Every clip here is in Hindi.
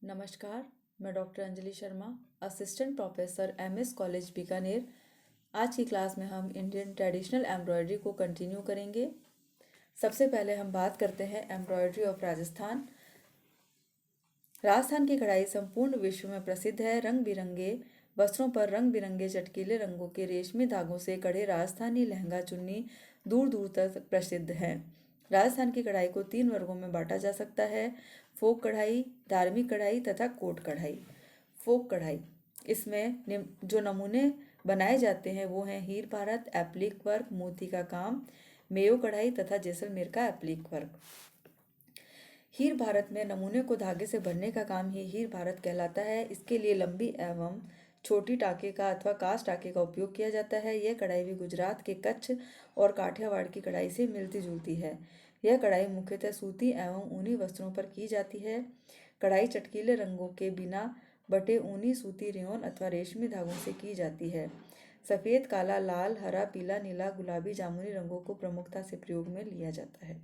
नमस्कार। मैं doctor Anjali Sharma, assistant professor MS college Bikaner. आज की क्लास में हम इंडियन ट्रेडिशनल एम्ब्रॉयडरी को कंटिन्यू करेंगे। सबसे पहले हम बात करते हैं एम्ब्रॉयडरी ऑफ राजस्थान। राजस्थान की कढ़ाई संपूर्ण विश्व में प्रसिद्ध है। रंग बिरंगे वस्त्रों पर रंग बिरंगे चटकीले रंगों के रेशमी धागों से कढ़े राजस्थानी लहंगा चुन्नी दूर दूर तक प्रसिद्ध है। राजस्थान की कढ़ाई को 3 वर्गों में बांटा जा सकता है: फोक कढ़ाई, धार्मिक कढ़ाई तथा कोट कढ़ाई। फोक कढ़ाई, इसमें जो नमूने बनाए जाते हैं वो हैं हीर भारत, एप्लिक वर्क, मोती का काम, मेयो कढ़ाई तथा जैसलमेर का एप्लिक वर्क। हीर भारत में नमूने को धागे से भरने का काम ही हीर भारत कहलाता है। इसके लिए लंबी एवं छोटी टाके का अथवा कांच टाके का उपयोग किया जाता है। यह कढ़ाई भी गुजरात के कच्छ और काठियावाड़ की कढ़ाई से मिलती जुलती है। यह कढ़ाई मुख्यतः सूती एवं ऊनी वस्त्रों पर की जाती है। कढ़ाई चटकीले रंगों के बिना बटे ऊनी सूती रेयन अथवा रेशमी धागों से की जाती है। सफ़ेद, काला, लाल, हरा, पीला, नीला, गुलाबी, जामुनी रंगों को प्रमुखता से प्रयोग में लिया जाता है।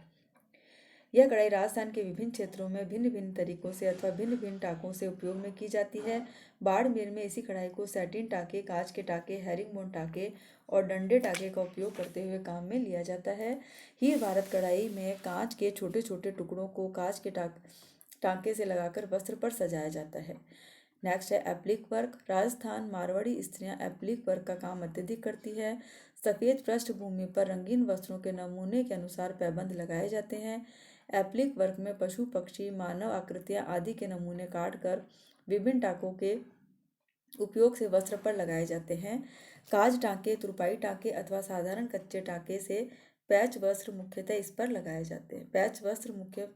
यह कढ़ाई राजस्थान के विभिन्न क्षेत्रों में भिन्न भिन्न तरीकों से अथवा भिन्न भिन्न टाकों से उपयोग में की जाती है। बाड़मेर में इसी कढ़ाई को सैटिन टाके, कांच के टाके, हैरिंगबोन टाके और डंडे टाके का उपयोग करते हुए काम में लिया जाता है। हीर भारत कढ़ाई में कांच के छोटे छोटे टुकड़ों को कांच के टाके से लगाकर वस्त्र पर सजाया जाता है। नेक्स्ट है एप्लिक वर्क। राजस्थान मारवाड़ी स्त्रियां एप्लिक वर्क का काम अत्यधिक करती है। सफ़ेद पृष्ठभूमि पर रंगीन वस्त्रों के नमूने के अनुसार पैबंद लगाए जाते हैं। एप्लिक वर्क में पशु, पक्षी, मानव आकृतियां आदि के नमूने काटकर विभिन्न टाकों के उपयोग से वस्त्र पर लगाए जाते हैं। काज टाके, तुरपाई टाके अथवा साधारण कच्चे टाके से पैच वस्त्र मुख्यतः इस पर लगाए जाते हैं। पैच वस्त्र मुख्य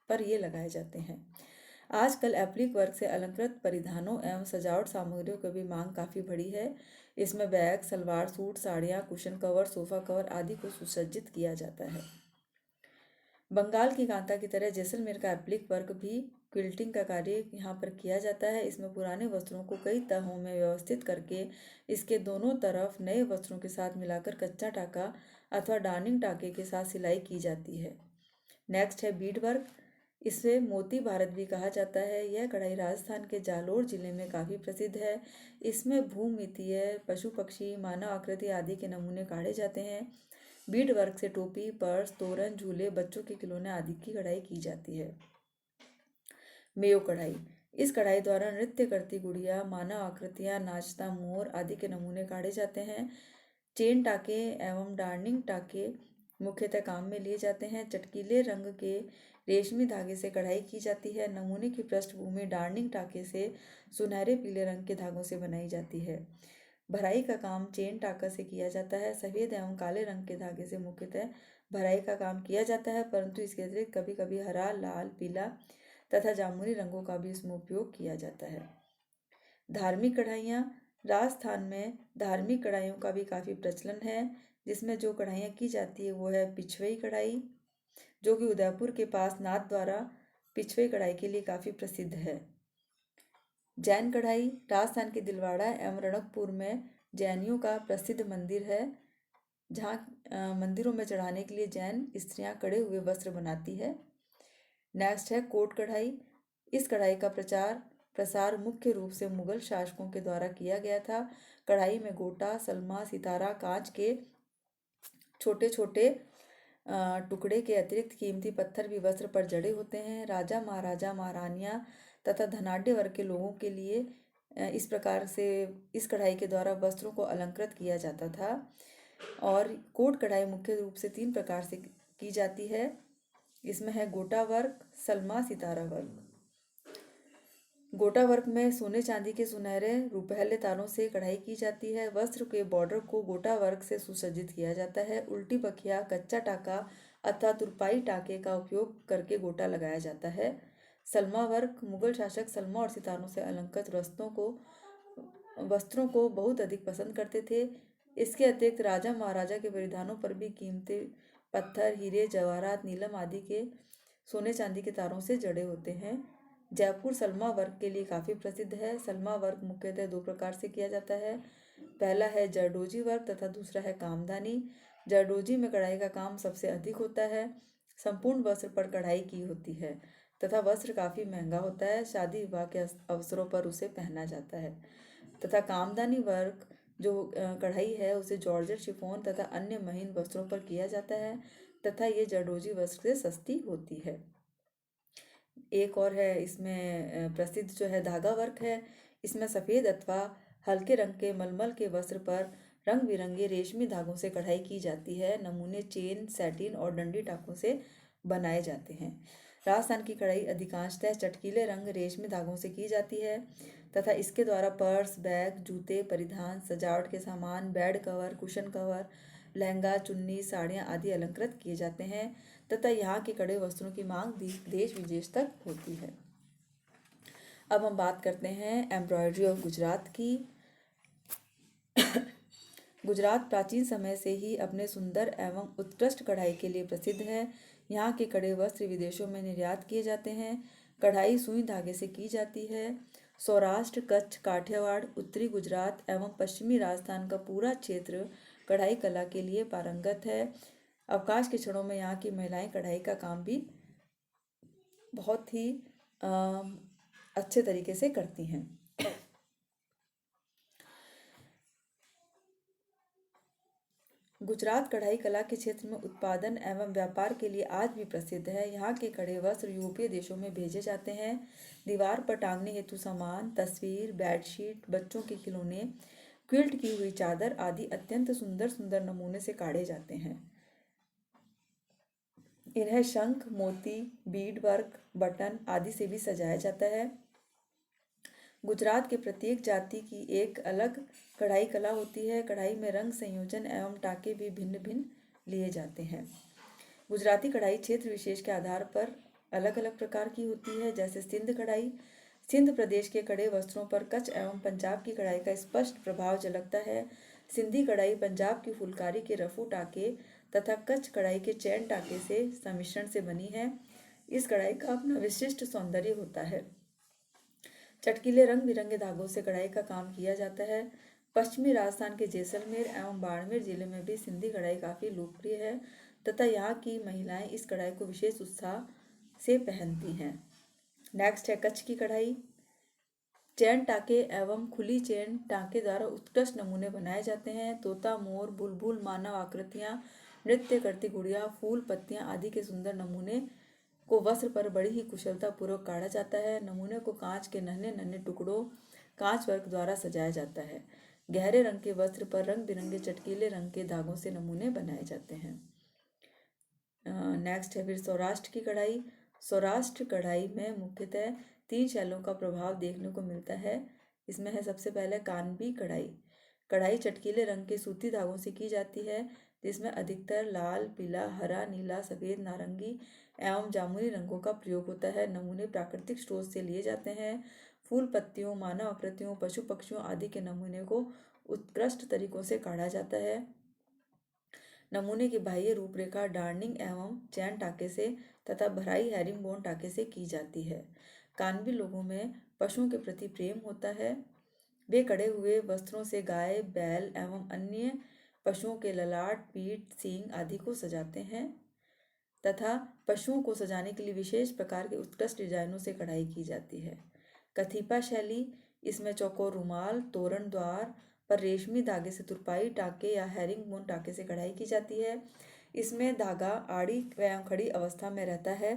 पर ये लगाए जाते हैं। आजकल एप्लिक वर्क से अलंकृत परिधानों एवं सजावट सामग्रियों की भी मांग काफ़ी बढ़ी है। इसमें बैग, सलवार सूट, साड़ियाँ, कुशन कवर, सोफा कवर आदि को सुसज्जित किया जाता है। बंगाल की कांता की तरह जैसलमेर का एप्लिक वर्क भी क्विल्टिंग का कार्य यहाँ पर किया जाता है। इसमें पुराने वस्त्रों को कई तहों में व्यवस्थित करके इसके दोनों तरफ नए वस्त्रों के साथ मिलाकर कच्चा टाका अथवा डार्निंग टाके के साथ सिलाई की जाती है। नेक्स्ट है बीड वर्क। इसे मोती भारत भी कहा जाता है। यह कढ़ाई राजस्थान के जालोर जिले में काफ़ी प्रसिद्ध है। इसमें भूमितीय, पशु पक्षी, मानव आकृति आदि के नमूने काढ़े जाते हैं। बीड वर्क से टोपी, पर्स, तोरण, झूले, बच्चों के खिलौने आदि की कढ़ाई की जाती है। मेयो कढ़ाई। इस कढ़ाई द्वारा नृत्य करती गुड़िया, मानव आकृतियां, नाचता मोर आदि के नमूने काढ़े जाते हैं। चेन टाके एवं डार्निंग टाके मुख्यतः काम में लिए जाते हैं। चटकीले रंग के रेशमी धागे से कढ़ाई की जाती है। नमूने की पृष्ठभूमि डार्निंग टाके से सुनहरे पीले रंग के धागों से बनाई जाती है। भराई का काम चेन टाका से किया जाता है। सफ़ेद एवं काले रंग के धागे से मुख्यतः भराई का काम किया जाता है, परंतु इसके अतिरिक्त कभी कभी हरा, लाल, पीला तथा जामुनी रंगों का भी इसमें उपयोग किया जाता है। धार्मिक कढ़ाइयाँ। राजस्थान में धार्मिक कढ़ाइयों का भी काफ़ी प्रचलन है। जिसमें जो कढ़ाइयाँ की जाती है वो है पिछवई कढ़ाई, जो कि उदयपुर के पास नाथ द्वारा पिछवई कढ़ाई के लिए काफ़ी प्रसिद्ध है। जैन कढ़ाई। राजस्थान के दिलवाड़ा एवं रणकपुर में जैनियों का प्रसिद्ध मंदिर है, जहाँ मंदिरों में चढ़ाने के लिए जैन स्त्रियाँ कढ़े हुए वस्त्र बनाती है। नेक्स्ट है कोट कढ़ाई। इस कढ़ाई का प्रसार मुख्य रूप से मुगल शासकों के द्वारा किया गया था। कढ़ाई में गोटा, सलमा, सितारा, कांच के छोटे छोटे टुकड़े के अतिरिक्त कीमती पत्थर भी वस्त्र पर जड़े होते हैं। राजा, महाराजा, महारानियाँ तथा धनाढ्य वर्ग के लोगों के लिए इस प्रकार से इस कढ़ाई के द्वारा वस्त्रों को अलंकृत किया जाता था। और कोट कढ़ाई मुख्य रूप से 3 प्रकार से की जाती है। इसमें है गोटा वर्क, सलमा, सितारा वर्क। गोटा वर्क में सोने चांदी के सुनहरे रुपहले तारों से कढ़ाई की जाती है। वस्त्र के बॉर्डर को गोटा वर्क से सुसज्जित किया जाता है। उल्टी बखिया, कच्चा टाका अथवा तुरपाई टाके का उपयोग करके गोटा लगाया जाता है। सलमा वर्क। मुगल शासक सलमा और सितारों से अलंकृत वस्त्रों को बहुत अधिक पसंद करते थे। इसके अतिरिक्त राजा महाराजा के परिधानों पर भी कीमती पत्थर, हीरे, जवाहरात, नीलम आदि के सोने चांदी के तारों से जड़े होते हैं। जयपुर सलमा वर्क के लिए काफ़ी प्रसिद्ध है। सलमा वर्क मुख्यतः 2 प्रकार से किया जाता है। पहला है जरदोजी वर्क तथा दूसरा है कामदानी। जरदोजी में कढ़ाई का काम सबसे अधिक होता है। संपूर्ण वस्त्र पर कढ़ाई की होती है तथा वस्त्र काफ़ी महंगा होता है। शादी विवाह के अवसरों पर उसे पहना जाता है। तथा कामदानी वर्क जो कढ़ाई है उसे जॉर्जेट, शिफॉन तथा अन्य महीन वस्त्रों पर किया जाता है तथा ये जरदोजी वस्त्र से सस्ती होती है। एक और है इसमें प्रसिद्ध जो है धागा वर्क है। इसमें सफ़ेद अथवा हल्के रंग के मलमल के वस्त्र पर रंग बिरंगे रेशमी धागों से कढ़ाई की जाती है। नमूने चेन, सैटिन और डंडी टाकों से बनाए जाते हैं। राजस्थान की कढ़ाई अधिकांशतः चटकीले रंग रेशमी धागों से की जाती है तथा इसके द्वारा पर्स, बैग, जूते, परिधान, सजावट के सामान, bed cover, cushion cover, lehenga, चुन्नी, साड़ियाँ आदि अलंकृत किए जाते हैं तथा यहाँ के कड़े वस्त्रों की मांग देश विदेश तक होती है। अब हम बात करते हैं एम्ब्रॉयडरी ऑफ गुजरात की। गुजरात प्राचीन समय से ही अपने सुंदर एवं उत्कृष्ट कढ़ाई के लिए प्रसिद्ध है। यहाँ के कड़े वस्त्र विदेशों में निर्यात किए जाते हैं। कढ़ाई सुई धागे से की जाती है। सौराष्ट्र, कच्छ, काठियावाड़, उत्तरी गुजरात एवं पश्चिमी राजस्थान का पूरा क्षेत्र कढ़ाई कला के लिए पारंगत है। अवकाश के क्षणों में यहाँ की महिलाएं कढ़ाई का काम भी बहुत ही अच्छे तरीके से करती हैं। गुजरात कढ़ाई कला के क्षेत्र में उत्पादन एवं व्यापार के लिए आज भी प्रसिद्ध है। यहाँ के कड़े वस्त्र यूरोपीय देशों में भेजे जाते हैं। दीवार पर टांगने हेतु सामान, तस्वीर, बेडशीट, बच्चों के खिलौने, क्विल्ट की हुई चादर आदि अत्यंत सुंदर सुंदर नमूने से काढ़े जाते हैं। इन्हें शंख, मोती, बीड वर्क, बटन आदि से भी सजाया जाता है। गुजरात के प्रत्येक जाति की एक अलग कढ़ाई कला होती है। कढ़ाई में रंग संयोजन एवं टाके भी भिन्न भिन्न लिए जाते हैं। गुजराती कढ़ाई क्षेत्र विशेष के आधार पर अलग अलग प्रकार की होती है। जैसे सिंध कढ़ाई, सिंध प्रदेश के कड़े वस्त्रों पर कच्छ एवं पंजाब की कढ़ाई का स्पष्ट प्रभाव झलकता है। सिंधी कढ़ाई पंजाब की फुलकारी के रफू टाके तथा कच्छ कढ़ाई के चैन टाके से सम्मिश्रण से बनी है। इस कढ़ाई का अपना विशिष्ट सौंदर्य होता है। चटकीले रंग बिरंगे धागों से कढ़ाई का काम किया जाता है। पश्चिमी राजस्थान के जैसलमेर एवं बाड़मेर जिले में भी सिंधी कढ़ाई काफ़ी लोकप्रिय है तथा यहाँ की महिलाएं इस कढ़ाई को विशेष उत्साह से पहनती हैं। नेक्स्ट है कच्छ की कढ़ाई। चैन टाके एवं खुली चैन टाके द्वारा उत्कृष्ट नमूने बनाए जाते हैं। तोता, मोर, बुलबुल, मानव आकृतियाँ, नृत्य करती गुड़िया, फूल, पत्तियाँ आदि के सुंदर नमूने को वस्त्र पर बड़ी ही कुशलता पूर्वक काढ़ा जाता है। नमूने को कांच के नन्हे नन्हे टुकड़ों कांच वर्क द्वारा सजाया जाता है। गहरे रंग के वस्त्र पर रंग बिरंगे चटकीले रंग के धागों से नमूने बनाए जाते हैं। नेक्स्ट है फिर सौराष्ट्र की कढ़ाई। सौराष्ट्र कढ़ाई में मुख्यतः 3 शैलियों का प्रभाव देखने को मिलता है। इसमें है सबसे पहले कानबी कढ़ाई। कढ़ाई चटकीले रंग के सूती धागों से की जाती है जिसमें अधिकतर लाल, पीला, हरा, नीला, सफ़ेद, नारंगी एवं जामुनी रंगों का प्रयोग होता है। नमूने प्राकृतिक स्रोत से लिए जाते हैं। फूल, पत्तियों, मानव आकृतियों, पशु पक्षियों आदि के नमूने को उत्कृष्ट तरीकों से काढ़ा जाता है। नमूने की बाह्य रूपरेखा डार्निंग एवं चैन टाके से तथा भराई हैरिंगबोन टाके से की जाती है। कानबी लोगों में पशुओं के प्रति प्रेम होता है। वे कढ़े हुए वस्त्रों से गाय, बैल एवं अन्य पशुओं के ललाट, पीठ, सींग आदि को सजाते हैं तथा पशुओं को सजाने के लिए विशेष प्रकार के उत्कृष्ट डिजाइनों से कढ़ाई की जाती है। कथीपा शैली, इसमें चौकोर रुमाल, तोरण द्वार पर रेशमी धागे से तुरपाई टाके या हैरिंगबोन टाके से कढ़ाई की जाती है। इसमें धागा आड़ी एवं खड़ी अवस्था में रहता है।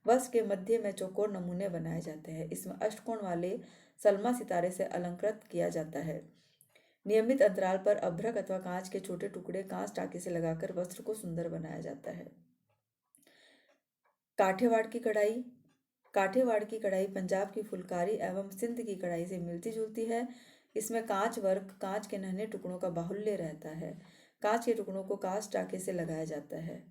वस्त्र के मध्य में चौकोर नमूने बनाए जाते हैं। इसमें अष्टकोण वाले सलमा सितारे से अलंकृत किया जाता है। नियमित अंतराल पर अभ्रक अथवा कांच के छोटे टुकड़े कांच टाके से लगाकर वस्त्र को सुंदर बनाया जाता है। काठियावाड़ की कढ़ाई। काठियावाड़ की कढ़ाई पंजाब की फुलकारी एवं सिंध की कढ़ाई से मिलती जुलती है। इसमें कांच वर्क, कांच के नन्हे टुकड़ों का बाहुल्य रहता है। कांच के टुकड़ों को कांच टाके से लगाया जाता है।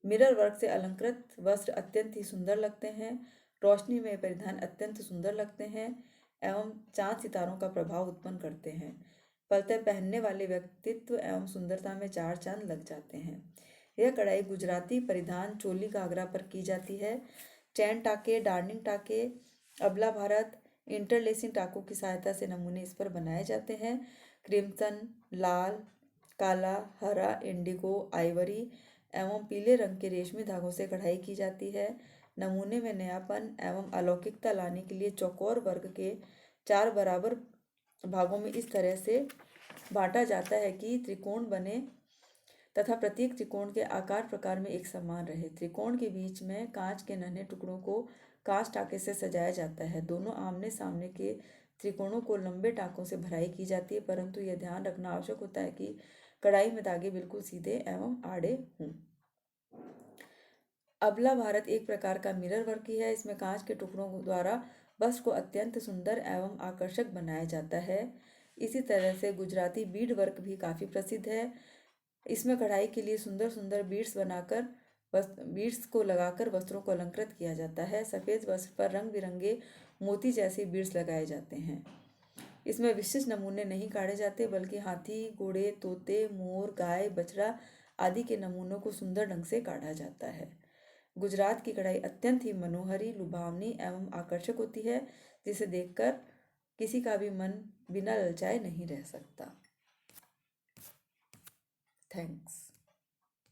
मिरर वर्क से अलंकृत वस्त्र अत्यंत ही सुंदर लगते हैं। रोशनी में परिधान अत्यंत सुंदर लगते हैं एवं चांद सितारों का प्रभाव उत्पन्न करते हैं। फलतः पहनने वाले व्यक्तित्व एवं सुंदरता में 4 चांद लग जाते हैं। यह कढ़ाई गुजराती परिधान चोली घाघरा पर की जाती है। चैन टाके, डार्निंग टाके, अबला भारत, इंटरलेसिंग टाकों की सहायता से नमूने इस पर बनाए जाते हैं। क्रिम्सन, लाल, काला, हरा, इंडिगो, आइवरी एवं पीले रंग के रेशमी धागों से कढ़ाई की जाती है। नमूने में नयापन एवं अलौकिकता लाने के लिए चौकोर वर्ग के 4 बराबर भागों में इस तरह से बांटा जाता है कि त्रिकोण बने तथा प्रत्येक त्रिकोण के आकार प्रकार में एक समान रहे। त्रिकोण के बीच में कांच के नन्हे टुकड़ों को कांच टाँके से सजाया जाता है। दोनों आमने सामने के त्रिकोणों को लंबे टाँकों से भराई की जाती है, परंतु यह ध्यान रखना आवश्यक होता है कि कढ़ाई में धागे बिल्कुल सीधे एवं आड़े हों। अबला भारत एक प्रकार का मिरर वर्क ही है। इसमें कांच के टुकड़ों द्वारा वस्त्र को अत्यंत सुंदर एवं आकर्षक बनाया जाता है। इसी तरह से गुजराती बीड वर्क भी काफ़ी प्रसिद्ध है। इसमें कढ़ाई के लिए सुंदर सुंदर बीड्स को लगाकर वस्त्रों को अलंकृत किया जाता है। सफ़ेद वस्त्र पर रंग बिरंगे मोती जैसे बीड्स लगाए जाते हैं। इसमें विशिष्ट नमूने नहीं काढ़े जाते, बल्कि हाथी, घोड़े, तोते, मोर, गाय, बछड़ा आदि के नमूनों को सुंदर ढंग से काढ़ा जाता है। गुजरात की कढ़ाई अत्यंत ही मनोहरी, लुभावनी एवं आकर्षक होती है, जिसे देखकर किसी का भी मन बिना ललचाए नहीं रह सकता। थैंक्स।